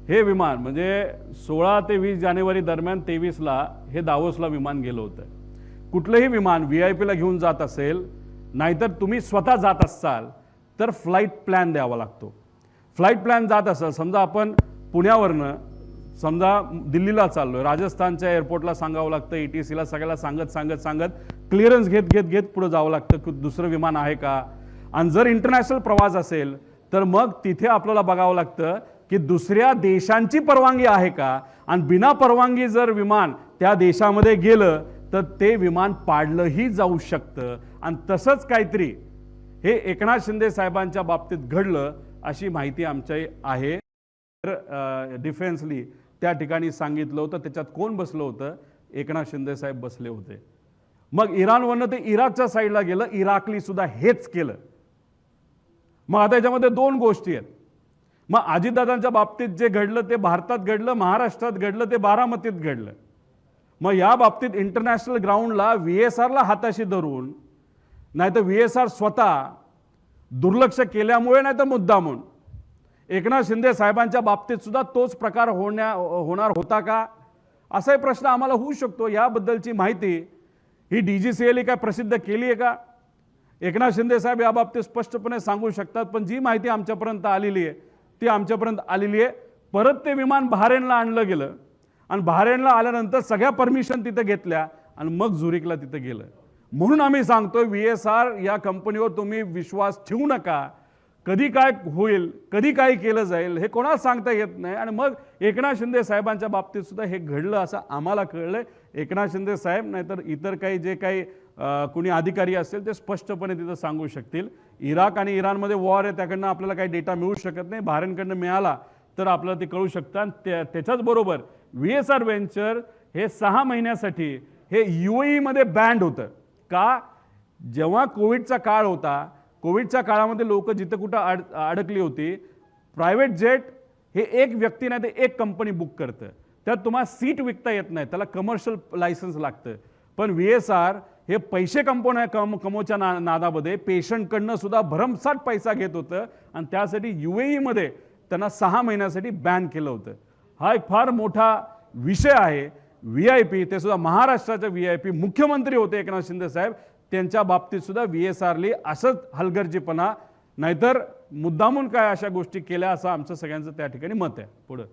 हे विमान म्हणजे 16 ते 20 जानेवारी दरम्यान 23ला हे दावोसला विमान गेलं होतं. कुठलंही विमान VIP ला घेऊन जात असेल, नाहीतर तुम्ही स्वतः जात असाल तर फ्लाईट प्लॅन द्यावा लागतो. फ्लाईट प्लॅन जात असेल, समजा आपण पुण्यावरनं समजा दिल्लीला चाललोय, राजस्थानच्या एअरपोर्टला सांगावं लागतं, ETCला सगळ्याला सांगत क्लिअरन्स घेत पुढे जावं लागतं की दुसरं विमान आहे का. आणि जर इंटरनॅशनल प्रवास असेल तर मग तिथे आपल्याला बघावं लागतं की दुसऱ्या देशांची परवानगी आहे का. आणि बिना परवानगी जर विमान त्या देशामध्ये गेलं तर ते विमान पाडलंही जाऊ शकतं. आणि तसंच काहीतरी हे एकनाथ शिंदे साहेबांच्या बाबतीत घडलं अशी माहिती आमच्या आहे. डिफेन्सली त्या ठिकाणी सांगितलं होतं. त्याच्यात कोण बसलं होतं? एकनाथ शिंदे साहेब बसले होते. मग इराणवरनं ते इराकच्या साईडला गेलं, इराकली सुद्धा हेच केलं. मग आता याच्यामध्ये दोन गोष्टी आहेत. मग अजितदादांच्या बाबतीत जे घडलं ते भारतात घडलं, महाराष्ट्रात घडलं, ते बारामतीत घडलं. मग या बाबतीत इंटरनॅशनल ग्राउंडला VSRला हाताशी धरून, नाही तर VSR स्वतः दुर्लक्ष केल्यामुळे, नाही तर मुद्दामून एकनाथ शिंदे साहेबांच्या बाबतीत सुद्धा तोच प्रकार होणार होता का, असाही प्रश्न आम्हाला होऊ शकतो. याबद्दलची माहिती ही DGCA काय प्रसिद्ध केली आहे का? एकनाथ शिंदे साहेब या बाबतीत स्पष्टपणे सांगू शकतात. पण जी माहिती आमच्यापर्यंत आलेली आहे ती आमच्यापर्यंत आलेली आहे. परत ते विमान बहारेनला आणलं गेलं आणि बहारेनला आल्यानंतर सगळ्या परमिशन तिथे घेतल्या आणि मग झुरिकला तिथे गेलं. म्हणून आम्ही सांगतोय VSR या कंपनीवर तुम्ही विश्वास ठेवू नका. कधी काय होईल, कधी काय केलं जाईल हे कोणाला सांगता येत नाही. आणि मग एकनाथ शिंदे साहेबांच्या बाबतीत सुद्धा हे घडलं असं आम्हाला कळलंय. एकनाथ शिंदे साहेब नाहीतर इतर काही जे काही कुणी अधिकारी असतील ते स्पष्टपणे तिथं सांगू शकतील. इराक आणि इराणमध्ये वॉर आहे, त्याकडनं आपल्याला काही डेटा मिळू शकत नाही. बहारेनकडनं मिळाला तर आपल्याला ते कळू शकतं. आणि त्याच्याच बरोबर VSR व्हेंचर हे 6 महिन्यासाठी हे UAE मध्ये बँड होतं. का? जेव्हा कोविडचा काळ होता, कोविडच्या काळामध्ये लोक जिथं कुठं अडकली होती, प्रायव्हेट जेट हे एक व्यक्ती नाही तर एक कंपनी बुक करतं. त्यात तुम्हाला सीट विकता येत नाही, त्याला कमर्शियल लायसन्स लागतं. पण VSR हे पैसे कमवच्या नादामध्ये पेशंटकडनं सुद्धा भरमसाठ पैसा घेत होतं आणि त्यासाठी UAE मध्ये त्यांना 6 महिन्यासाठी बॅन केलं होतं. हा एक फार मोठा विषय आहे. VIP ते सुद्धा महाराष्ट्राचे VIP मुख्यमंत्री होते एकनाथ शिंदे साहेब, त्यांच्या बाबतीत सुद्धा VSRली असंच हलगर्जीपणा नाहीतर मुद्दामून काय अशा गोष्टी केल्या असं आमचं सगळ्यांचं त्या ठिकाणी मत आहे. पुढं